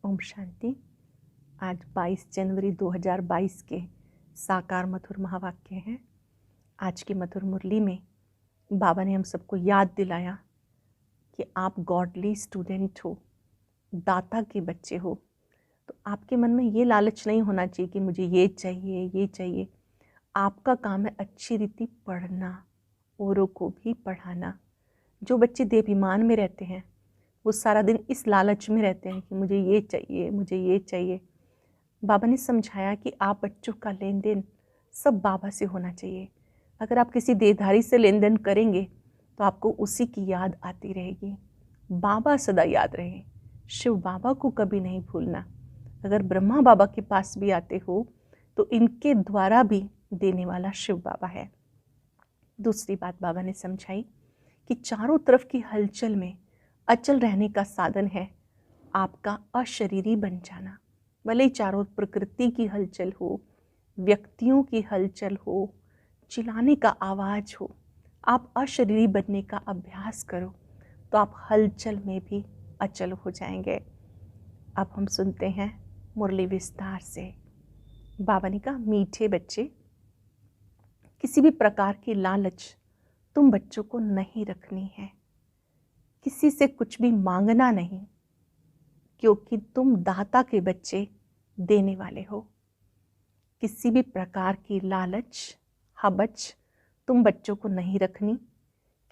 ओम शांति। आज 22 जनवरी 2022 के साकार मधुर महावाक्य हैं। आज की मधुर मुरली में बाबा ने हम सबको याद दिलाया कि आप गॉडली स्टूडेंट हो, दाता के बच्चे हो। तो आपके मन में ये लालच नहीं होना चाहिए कि मुझे ये चाहिए। आपका काम है अच्छी रीति पढ़ना, औरों को भी पढ़ाना। जो बच्चे देवाभिमान में रहते हैं वो सारा दिन इस लालच में रहते हैं कि मुझे ये चाहिए। बाबा ने समझाया कि आप बच्चों का लेन देन सब बाबा से होना चाहिए। अगर आप किसी देहधारी से लेन देन करेंगे तो आपको उसी की याद आती रहेगी। बाबा सदा याद रहे, शिव बाबा को कभी नहीं भूलना। अगर ब्रह्मा बाबा के पास भी आते हो तो इनके द्वारा भी देने वाला शिव बाबा है। दूसरी बात बाबा ने समझाई कि चारों तरफ की हलचल में अचल रहने का साधन है आपका अशरीरी बन जाना। भले ही चारों प्रकृति की हलचल हो, व्यक्तियों की हलचल हो, चिल्लाने का आवाज़ हो, आप अशरीरी बनने का अभ्यास करो तो आप हलचल में भी अचल हो जाएंगे। अब हम सुनते हैं मुरली विस्तार से। बाबा ने कहा, मीठे बच्चे, किसी भी प्रकार की लालच तुम बच्चों को नहीं रखनी है। किसी से कुछ भी मांगना नहीं, क्योंकि तुम दाता के बच्चे देने वाले हो। किसी भी प्रकार की लालच, हबच तुम बच्चों को नहीं रखनी।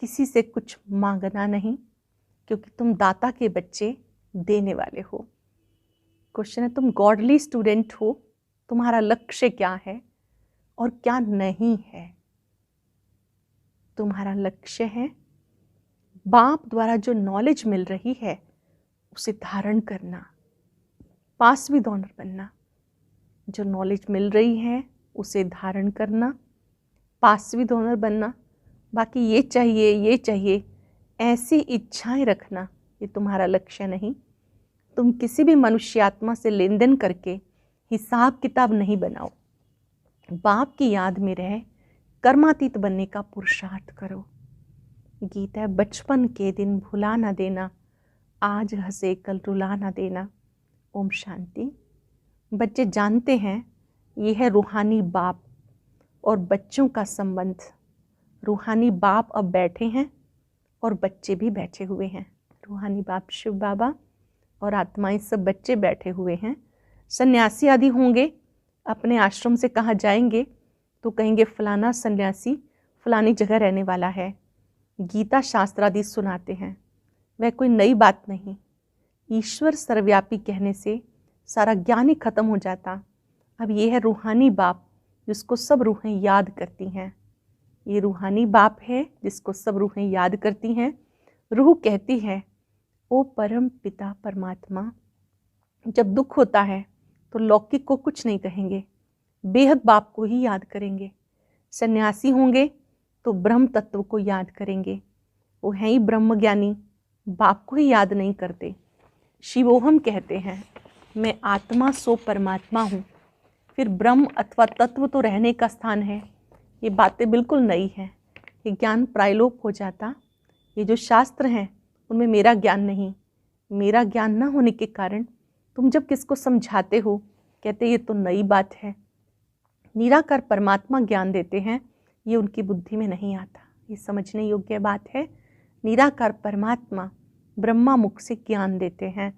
किसी से कुछ मांगना नहीं, क्योंकि तुम दाता के बच्चे देने वाले हो। क्वेश्चन है, तुम गॉडली स्टूडेंट हो, तुम्हारा लक्ष्य क्या है और क्या नहीं है? तुम्हारा लक्ष्य है बाप द्वारा जो नॉलेज मिल रही है उसे धारण करना, पास विद ऑनर बनना। जो नॉलेज मिल रही है उसे धारण करना, पास विद ऑनर बनना। बाकी ये चाहिए ऐसी इच्छाएं रखना, ये तुम्हारा लक्ष्य नहीं। तुम किसी भी मनुष्यात्मा से लेन देन करके हिसाब किताब नहीं बनाओ। बाप की याद में रह कर्मातीत बनने का पुरुषार्थ करो। गीता है, बचपन के दिन भुला ना देना, आज हंसे कल रुला ना देना। ओम शांति। बच्चे जानते हैं ये है रूहानी बाप और बच्चों का संबंध। रूहानी बाप अब बैठे हैं और बच्चे भी बैठे हुए हैं। रूहानी बाप शिव बाबा और आत्माएं सब बच्चे बैठे हुए हैं। सन्यासी आदि होंगे, अपने आश्रम से कहाँ जाएंगे तो कहेंगे फलाना सन्यासी फलानी जगह रहने वाला है। गीता शास्त्र आदि सुनाते हैं, वह कोई नई बात नहीं। ईश्वर सर्वव्यापी कहने से सारा ज्ञान ही खत्म हो जाता। अब ये है रूहानी बाप जिसको सब रूहें याद करती हैं। ये रूहानी बाप है जिसको सब रूहें याद करती हैं। रूह कहती है, ओ परम पिता परमात्मा। जब दुख होता है तो लौकिक को कुछ नहीं कहेंगे, बेहद बाप को ही याद करेंगे। सन्यासी होंगे तो ब्रह्म तत्व को याद करेंगे, वो हैं ही ब्रह्म ज्ञानी, बाप को ही याद नहीं करते। शिवोहम कहते हैं, मैं आत्मा सो परमात्मा हूँ। फिर ब्रह्म अथवा तत्व तो रहने का स्थान है। ये बातें बिल्कुल नई हैं, ये ज्ञान प्रायलोप हो जाता। ये जो शास्त्र हैं उनमें मेरा ज्ञान नहीं। मेरा ज्ञान न होने के कारण तुम जब किसको समझाते हो कहते ये तो नई बात है। निराकार परमात्मा ज्ञान देते हैं, ये उनकी बुद्धि में नहीं आता। ये समझने योग्य बात है। निराकार परमात्मा ब्रह्मा मुख से ज्ञान देते हैं।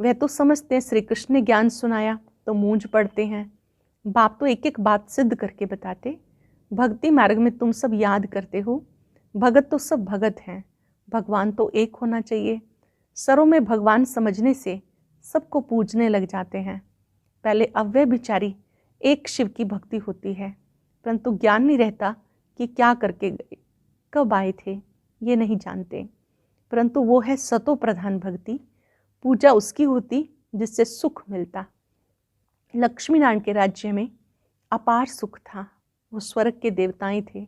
वह तो समझते हैं श्री कृष्ण ने ज्ञान सुनाया तो मूंझ पड़ते हैं। बाप तो एक एक बात सिद्ध करके बताते। भक्ति मार्ग में तुम सब याद करते हो, भगत तो सब भगत हैं, भगवान तो एक होना चाहिए। सरों में भगवान समझने से सबको पूजने लग जाते हैं। पहले अव्यय बिचारी एक शिव की भक्ति होती है, परंतु ज्ञान नहीं रहता कि क्या करके गए, कब आए थे, ये नहीं जानते। परंतु वो है सतो प्रधान भक्ति। पूजा उसकी होती जिससे सुख मिलता। लक्ष्मी नारायण के राज्य में अपार सुख था, वो स्वर्ग के देवताएं थे।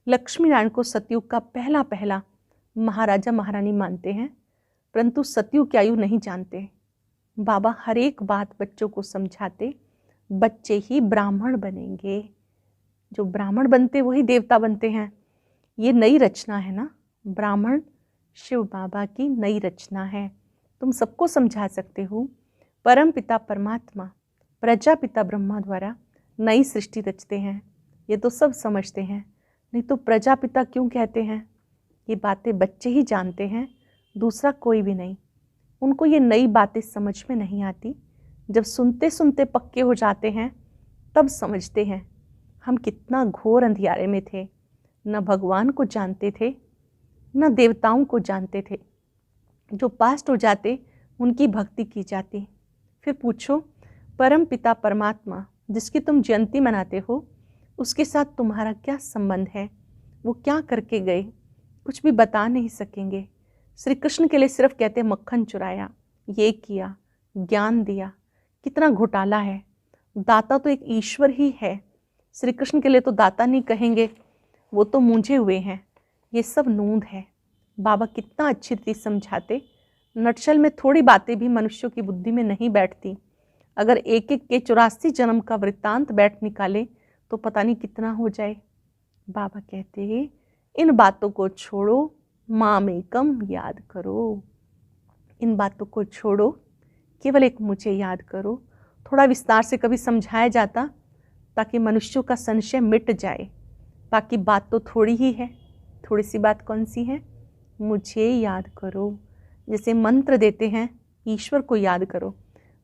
लक्ष्मी नारायण को सतयुग का पहला महाराजा महारानी मानते हैं, परंतु सतयुग की आयु नहीं जानते। बाबा हर एक बात बच्चों को समझाते। बच्चे ही ब्राह्मण बनेंगे, जो ब्राह्मण बनते वही देवता बनते हैं। ये नई रचना है ना, ब्राह्मण शिव बाबा की नई रचना है। तुम सबको समझा सकते हो। परम पिता परमात्मा प्रजापिता ब्रह्मा द्वारा नई सृष्टि रचते हैं, ये तो सब समझते हैं, नहीं तो प्रजापिता क्यों कहते हैं? ये बातें बच्चे ही जानते हैं, दूसरा कोई भी नहीं। उनको ये नई बातें समझ में नहीं आती। जब सुनते सुनते पक्के हो जाते हैं तब समझते हैं हम कितना घोर अंधियारे में थे। न भगवान को जानते थे, न देवताओं को जानते थे। जो पास्ट हो जाते उनकी भक्ति की जाती। फिर पूछो, परम पिता परमात्मा जिसकी तुम जयंती मनाते हो, उसके साथ तुम्हारा क्या संबंध है? वो क्या करके गए? कुछ भी बता नहीं सकेंगे। श्री कृष्ण के लिए सिर्फ कहते मक्खन चुराया, ये किया, ज्ञान दिया। कितना घोटाला है। दाता तो एक ईश्वर ही है। श्री कृष्ण के लिए तो दाता नहीं कहेंगे, वो तो मूंझे हुए हैं। ये सब नूंद है। बाबा कितना अच्छी रीति समझाते। नटशल में थोड़ी बातें भी मनुष्यों की बुद्धि में नहीं बैठती। अगर एक एक के 84 जन्म का वृत्तांत बैठ निकाले तो पता नहीं कितना हो जाए। बाबा कहते हैं इन बातों को छोड़ो, माम एकम याद करो। इन बातों को छोड़ो, केवल एक मुझे याद करो। थोड़ा विस्तार से कभी समझाया जाता ताकि मनुष्यों का संशय मिट जाए। बाकी बात तो थोड़ी ही है। थोड़ी सी बात कौन सी है? मुझे याद करो। जैसे मंत्र देते हैं ईश्वर को याद करो,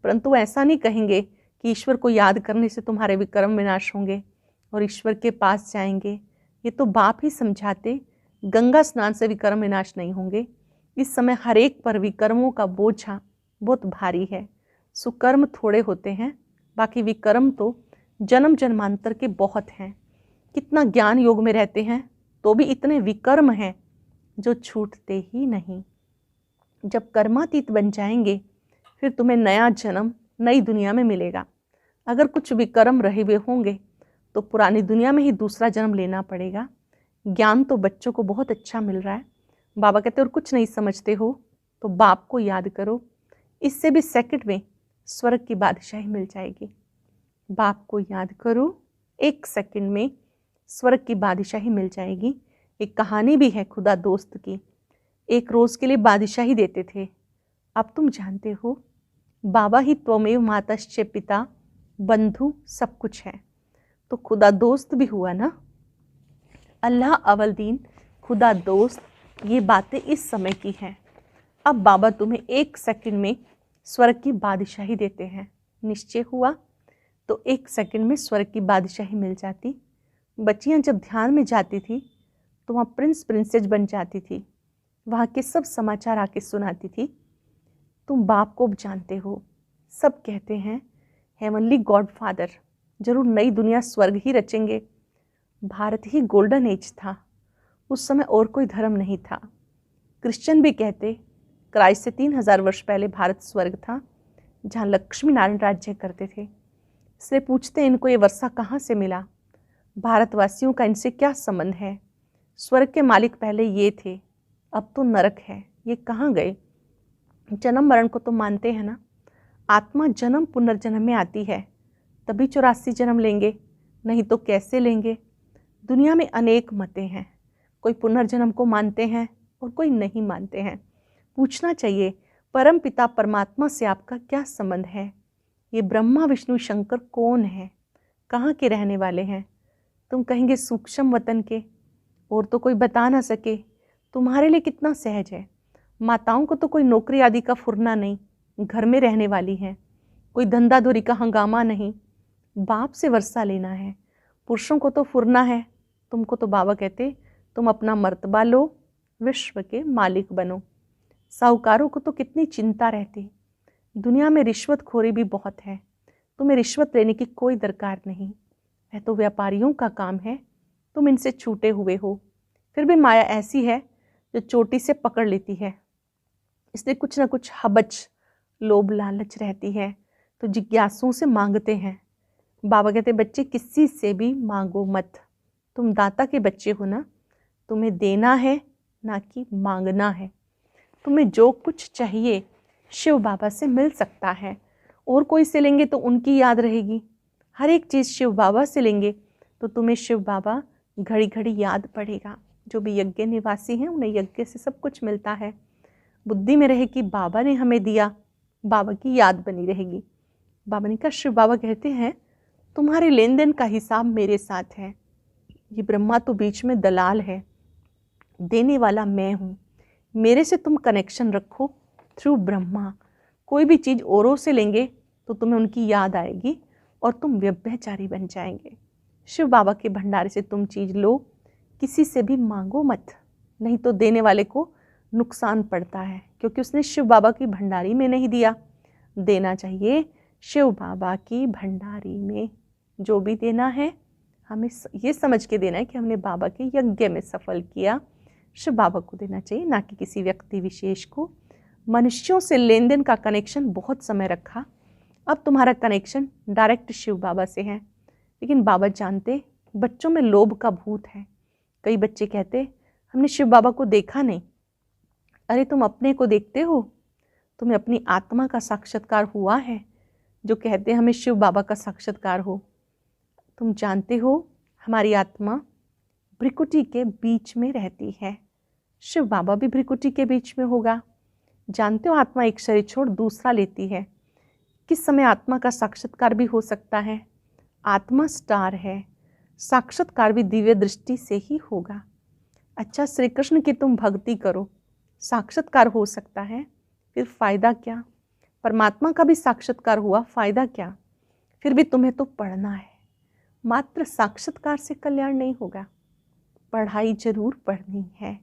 परंतु ऐसा नहीं कहेंगे कि ईश्वर को याद करने से तुम्हारे विक्रम विनाश होंगे और ईश्वर के पास जाएंगे। ये तो बाप ही समझाते। गंगा स्नान से विक्रम विनाश नहीं होंगे। इस समय हर एक पर विकर्मों का बोझा बहुत भारी है। सुकर्म थोड़े होते हैं, बाकी विकर्म तो जन्म जन्मांतर के बहुत हैं। कितना ज्ञान योग में रहते हैं तो भी इतने विकर्म हैं जो छूटते ही नहीं। जब कर्मातीत बन जाएंगे फिर तुम्हें नया जन्म नई दुनिया में मिलेगा। अगर कुछ विकर्म रहे हुए होंगे तो पुरानी दुनिया में ही दूसरा जन्म लेना पड़ेगा। ज्ञान तो बच्चों को बहुत अच्छा मिल रहा है। बाबा कहते और कुछ नहीं समझते हो तो बाप को याद करो, इससे भी सेकंड में स्वर्ग की बादशाही मिल जाएगी। बाप को याद करो, एक सेकंड में स्वर्ग की बादशाही मिल जाएगी। एक कहानी भी है खुदा दोस्त की। एक रोज़ के लिए बादशाही देते थे। अब तुम जानते हो बाबा ही त्वमेव मातश्च पिता बंधु सब कुछ है, तो खुदा दोस्त भी हुआ ना। अल्लाह अवल दीन खुदा दोस्त, ये बातें इस समय की हैं। अब बाबा तुम्हें एक सेकंड में स्वर्ग की बादशाही देते हैं। निश्चय हुआ तो एक सेकंड में स्वर्ग की बादशाही मिल जाती। बच्चियां जब ध्यान में जाती थी तो वहाँ प्रिंस प्रिंसेस बन जाती थी। वहाँ के सब समाचार आके सुनाती थी। तुम बाप को जानते हो, सब कहते हैं हेवनली गॉड फादर जरूर नई दुनिया स्वर्ग ही रचेंगे। भारत ही गोल्डन एज था, उस समय और कोई धर्म नहीं था। क्रिश्चियन भी कहते क्राइस्ट से 3000 वर्ष पहले भारत स्वर्ग था जहाँ लक्ष्मी नारायण राज्य करते थे। इसलिए पूछते इनको ये वर्षा कहाँ से मिला, भारतवासियों का इनसे क्या संबंध है? स्वर्ग के मालिक पहले ये थे, अब तो नरक है, ये कहाँ गए? जन्म मरण को तो मानते हैं ना। आत्मा जन्म पुनर्जन्म में आती है तभी 84 जन्म लेंगे, नहीं तो कैसे लेंगे? दुनिया में अनेक मतें हैं, कोई पुनर्जन्म को मानते हैं और कोई नहीं मानते हैं। पूछना चाहिए परम पिता परमात्मा से आपका क्या संबंध है? ये ब्रह्मा विष्णु शंकर कौन है, कहाँ के रहने वाले हैं? तुम कहेंगे सूक्ष्म वतन के, और तो कोई बता ना सके। तुम्हारे लिए कितना सहज है। माताओं को तो कोई नौकरी आदि का फुरना नहीं, घर में रहने वाली हैं। कोई धंधा धोरी का हंगामा नहीं, बाप से वर्षा लेना है। पुरुषों को तो फुरना है, तुमको तो बाबा कहते तुम अपना मर्तबा लो, विश्व के मालिक बनो। साहूकारों को तो कितनी चिंता रहती। दुनिया में रिश्वतखोरी भी बहुत है, तुम्हें रिश्वत लेने की कोई दरकार नहीं, वह तो व्यापारियों का काम है, तुम इनसे छूटे हुए हो। फिर भी माया ऐसी है जो चोटी से पकड़ लेती है, इसलिए कुछ ना कुछ हबच लोभ लालच रहती है, तो जिज्ञासुओं से मांगते हैं। बाबा कहते बच्चे किसी से भी मांगो मत, तुम दाता के बच्चे हो ना, तुम्हें देना है ना कि मांगना है। तुम्हें जो कुछ चाहिए शिव बाबा से मिल सकता है, और कोई से लेंगे तो उनकी याद रहेगी। हर एक चीज़ शिव बाबा से लेंगे तो तुम्हें शिव बाबा घड़ी घड़ी याद पड़ेगा। जो भी यज्ञ निवासी हैं उन्हें यज्ञ से सब कुछ मिलता है। बुद्धि में रहे कि बाबा ने हमें दिया, बाबा की याद बनी रहेगी। बाबा ने कहा, शिव बाबा कहते हैं तुम्हारे लेन देन का हिसाब मेरे साथ है। ये ब्रह्मा तो बीच में दलाल है, देने वाला मैं हूँ। मेरे से तुम कनेक्शन रखो थ्रू ब्रह्मा। कोई भी चीज़ औरों से लेंगे तो तुम्हें उनकी याद आएगी और तुम व्यभिचारी बन जाएंगे। शिव बाबा के भंडारे से तुम चीज़ लो, किसी से भी मांगो मत, नहीं तो देने वाले को नुकसान पड़ता है, क्योंकि उसने शिव बाबा की भंडारी में नहीं दिया। देना चाहिए शिव बाबा की भंडारी में। जो भी देना है हमें ये समझ के देना है कि हमने बाबा के यज्ञ में सफल किया। शिव बाबा को देना चाहिए, ना कि किसी व्यक्ति विशेष को। मनुष्यों से लेन देन का कनेक्शन बहुत समय रखा, अब तुम्हारा कनेक्शन डायरेक्ट शिव बाबा से है। लेकिन बाबा जानते बच्चों में लोभ का भूत है। कई बच्चे कहते हमने शिव बाबा को देखा नहीं। अरे तुम अपने को देखते हो? तुम्हें अपनी आत्मा का साक्षात्कार हुआ है जो कहते हमें शिव बाबा का साक्षात्कार हो? तुम जानते हो हमारी आत्मा भ्रिकुटी के बीच में रहती है, शिव बाबा भी भ्रिकुटी के बीच में होगा। जानते हो आत्मा एक शरीर छोड़ दूसरा लेती है, किस समय आत्मा का साक्षात्कार भी हो सकता है। आत्मा स्टार है, साक्षात्कार भी दिव्य दृष्टि से ही होगा। अच्छा, श्री कृष्ण की तुम भक्ति करो, साक्षात्कार हो सकता है, फिर फ़ायदा क्या? परमात्मा का भी साक्षात्कार हुआ, फ़ायदा क्या? फिर भी तुम्हें तो पढ़ना है। मात्र साक्षात्कार से कल्याण नहीं होगा, पढ़ाई जरूर पढ़नी है।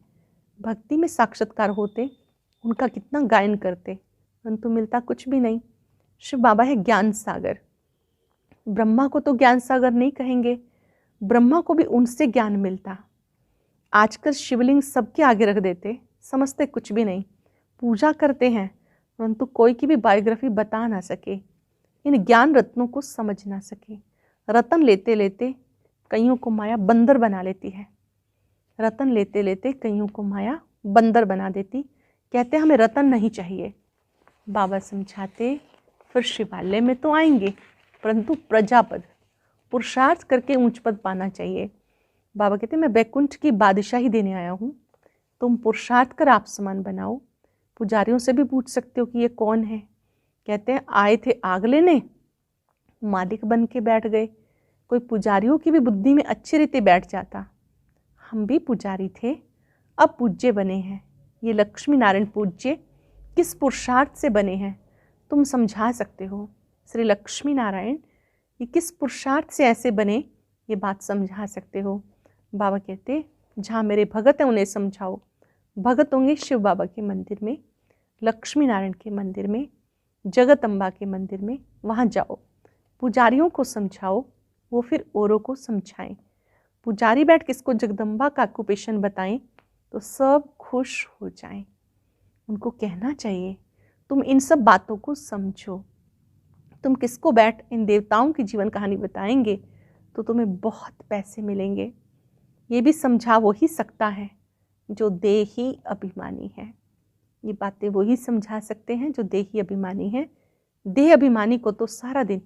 भक्ति में साक्षात्कार होते, उनका कितना गायन करते, परंतु मिलता कुछ भी नहीं। शिव बाबा है ज्ञान सागर। ब्रह्मा को तो ज्ञान सागर नहीं कहेंगे, ब्रह्मा को भी उनसे ज्ञान मिलता। आजकल शिवलिंग सबके आगे रख देते, समझते कुछ भी नहीं, पूजा करते हैं, परंतु कोई की भी बायोग्राफी बता ना सके, इन ज्ञान रत्नों को समझ ना सके। रतन लेते लेते कईयों को माया बंदर बना लेती है, रतन लेते लेते कईयों को माया बंदर बना देती। कहते हमें रतन नहीं चाहिए। बाबा समझाते फिर शिवालय में तो आएंगे, परंतु प्रजापद पुरुषार्थ करके ऊंच पद पाना चाहिए। बाबा कहते मैं बैकुंठ की बादशाही देने आया हूँ, तुम पुरुषार्थ कर आप समान बनाओ। पुजारियों से भी पूछ सकते हो कि ये कौन है। कहते हैं आए थे आग लेने, मालिक बन के बैठ गए। कोई पुजारियों की भी बुद्धि में अच्छी रीति बैठ जाता। हम भी पुजारी थे, अब पूज्य बने हैं। ये लक्ष्मी नारायण पूज्य किस पुरुषार्थ से बने हैं, तुम समझा सकते हो। श्री लक्ष्मी नारायण ये किस पुरुषार्थ से ऐसे बने, ये बात समझा सकते हो। बाबा कहते जहाँ मेरे भगत हैं उन्हें समझाओ। भगत होंगे शिव बाबा के मंदिर में, लक्ष्मी नारायण के मंदिर में, जगदम्बा के मंदिर में, वहाँ जाओ। पुजारियों को समझाओ, वो फिर औरों को समझाएं। पुजारी बैठ किसको जगदम्बा का ऑक्यूपेशन बताएं तो सब खुश हो जाएं। उनको कहना चाहिए तुम इन सब बातों को समझो। तुम किसको बैठ इन देवताओं की जीवन कहानी बताएंगे तो तुम्हें बहुत पैसे मिलेंगे। ये भी समझा वही सकता है जो देही अभिमानी है। ये बातें वही समझा सकते हैं जो देही अभिमानी है। देह अभिमानी को तो सारा दिन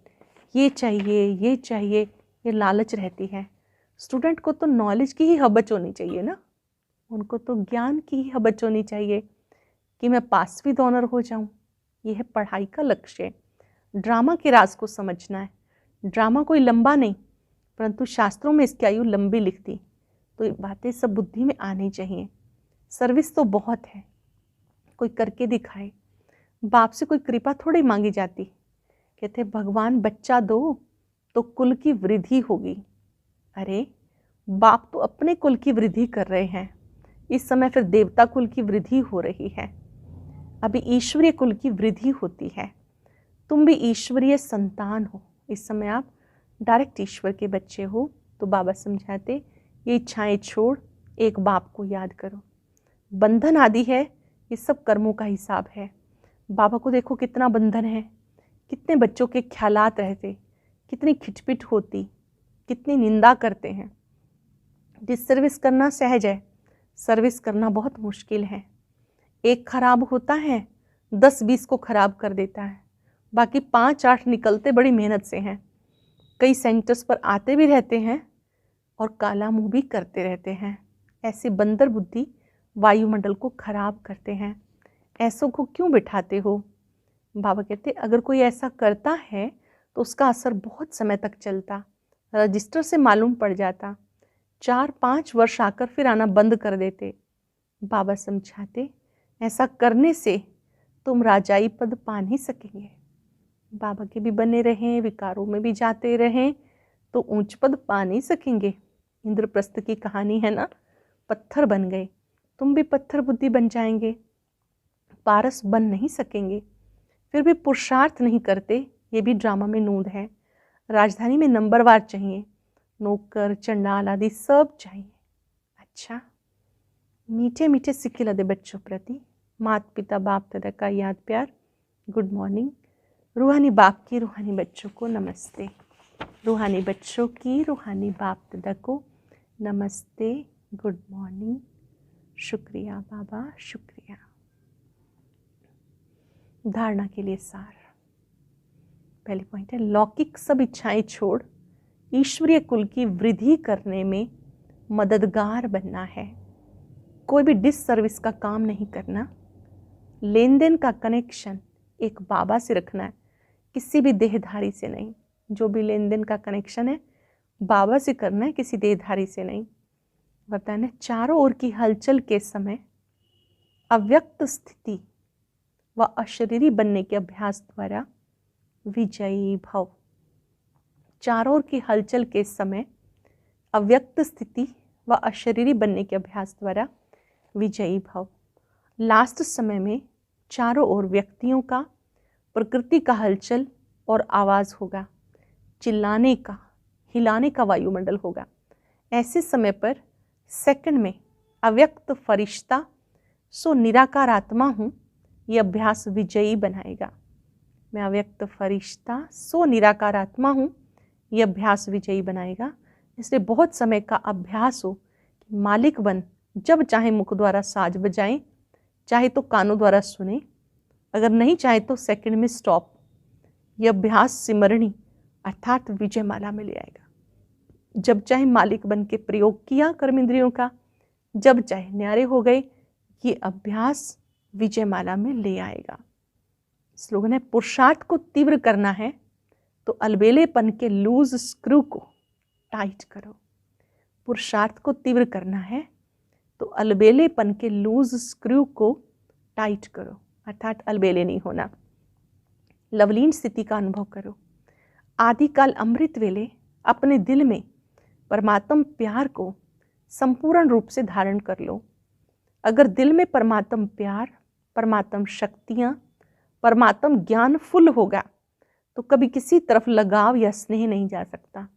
ये चाहिए ये चाहिए, ये लालच रहती है। स्टूडेंट को तो नॉलेज की ही हबच होनी चाहिए ना, उनको तो ज्ञान की ही हबच होनी चाहिए कि मैं पास विद ऑनर हो जाऊं। ये है पढ़ाई का लक्ष्य। ड्रामा के राज को समझना है। ड्रामा कोई लंबा नहीं, परंतु शास्त्रों में इसकी आयु लंबी लिखती, तो ये बातें सब बुद्धि में आनी चाहिए। सर्विस तो बहुत है, कोई करके दिखाए। बाप से कोई कृपा थोड़ी मांगी जाती। कहते भगवान बच्चा दो तो कुल की वृद्धि होगी। अरे बाप तो अपने कुल की वृद्धि कर रहे हैं, इस समय फिर देवता कुल की वृद्धि हो रही है, अभी ईश्वरीय कुल की वृद्धि होती है। तुम भी ईश्वरीय संतान हो, इस समय आप डायरेक्ट ईश्वर के बच्चे हो। तो बाबा समझाते ये इच्छाएं छोड़ एक बाप को याद करो। बंधन आदि है, ये सब कर्मों का हिसाब है। बाबा को देखो कितना बंधन है, कितने बच्चों के ख्यालात रहते, कितनी खिटपिट होती, कितनी निंदा करते हैं। डिसर्विस करना सहज है, सर्विस करना बहुत मुश्किल है। एक खराब होता है 10-20 को खराब कर देता है, बाकी 5-8 निकलते बड़ी मेहनत से हैं। कई सेंटर्स पर आते भी रहते हैं और काला मुंह भी करते रहते हैं। ऐसी बंदर बुद्धि वायुमंडल को खराब करते हैं। ऐसों को क्यों बिठाते हो? बाबा कहते अगर कोई ऐसा करता है तो उसका असर बहुत समय तक चलता, रजिस्टर से मालूम पड़ जाता, 4-5 वर्ष आकर फिर आना बंद कर देते। बाबा समझाते ऐसा करने से तुम राजाई पद पा नहीं सकेंगे। बाबा के भी बने रहें, विकारों में भी जाते रहें तो ऊंच पद पा नहीं सकेंगे। इंद्रप्रस्थ की कहानी है ना, पत्थर बन गए, तुम भी पत्थर बुद्धि बन जाएंगे, पारस बन नहीं सकेंगे। फिर भी पुरुषार्थ नहीं करते, ये भी ड्रामा में नूंद है। राजधानी में नंबरवार चाहिए, नौकर चंडाल आदि सब चाहिए। अच्छा, मीठे मीठे सिक्के लदे बच्चों प्रति माता पिता बाप दादा का याद प्यार, गुड मॉर्निंग। रूहानी बाप की रूहानी बच्चों को नमस्ते, रूहानी बच्चों की रूहानी बाप दादा को नमस्ते, गुड मॉर्निंग। शुक्रिया बाबा, शुक्रिया। धारणा के लिए सार। पहली पॉइंट है, लौकिक सब इच्छाएं छोड़ ईश्वरीय कुल की वृद्धि करने में मददगार बनना है। कोई भी डिससर्विस का काम नहीं करना। लेन देन का कनेक्शन एक बाबा से रखना है, किसी भी देहधारी से नहीं। जो भी लेन देन का कनेक्शन है बाबा से करना है, किसी देहधारी से नहीं। वरदान है, चारों ओर की हलचल के समय अव्यक्त स्थिति व अशरीरी बनने के अभ्यास द्वारा विजयी भव। चारों ओर की हलचल के समय अव्यक्त स्थिति व अशरीरी बनने के अभ्यास द्वारा विजयी भव। लास्ट समय में चारों ओर व्यक्तियों का, प्रकृति का हलचल और आवाज होगा, चिल्लाने का, हिलाने का वायुमंडल होगा। ऐसे समय पर सेकंड में अव्यक्त फरिश्ता सो निराकार आत्मा हूँ, यह अभ्यास विजयी बनाएगा। मैं अव्यक्त फरिश्ता सो निराकार आत्मा हूँ, यह अभ्यास विजयी बनाएगा। इसलिए बहुत समय का अभ्यास हो कि मालिक बन, जब चाहे मुख द्वारा साज बजाएं, चाहे तो कानों द्वारा सुने, अगर नहीं चाहे तो सेकंड में स्टॉप। यह अभ्यास सिमरणी अर्थात विजय माला में ले आएगा। जब चाहे मालिक बन के प्रयोग किया कर्म इंद्रियों का, जब चाहे न्यारे हो गए, ये अभ्यास विजय माला में ले आएगा। स्लोगन है, पुरुषार्थ को तीव्र करना है तो अलबेलेपन के लूज स्क्रू को टाइट करो। पुरुषार्थ को तीव्र करना है तो अलबेलेपन के लूज स्क्रू को टाइट करो, अर्थात अलबेले नहीं होना। लवलीन स्थिति का अनुभव करो। आदिकाल अमृत वेले अपने दिल में परमात्म प्यार को संपूर्ण रूप से धारण कर लो। अगर दिल में परमात्म प्यार, परमात्म शक्तियाँ, परमात्म ज्ञान फुल होगा तो कभी किसी तरफ लगाव या स्नेह नहीं जा सकता।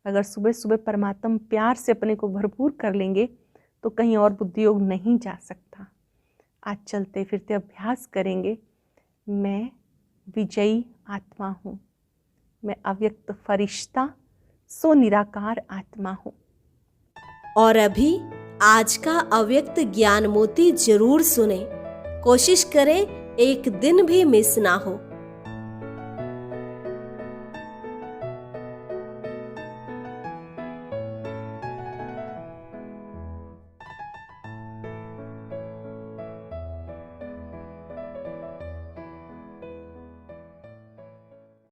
अगर सुबह सुबह परमात्म प्यार से अपने को भरपूर कर लेंगे तो कहीं और बुद्धि योग नहीं जा सकता। आज चलते फिरते अभ्यास करेंगे, मैं विजयी आत्मा हूँ, मैं अव्यक्त फरिश्ता सो निराकार आत्मा हूँ। और अभी आज का अव्यक्त ज्ञान मोती जरूर सुने। कोशिश करें एक दिन भी मिस ना हो।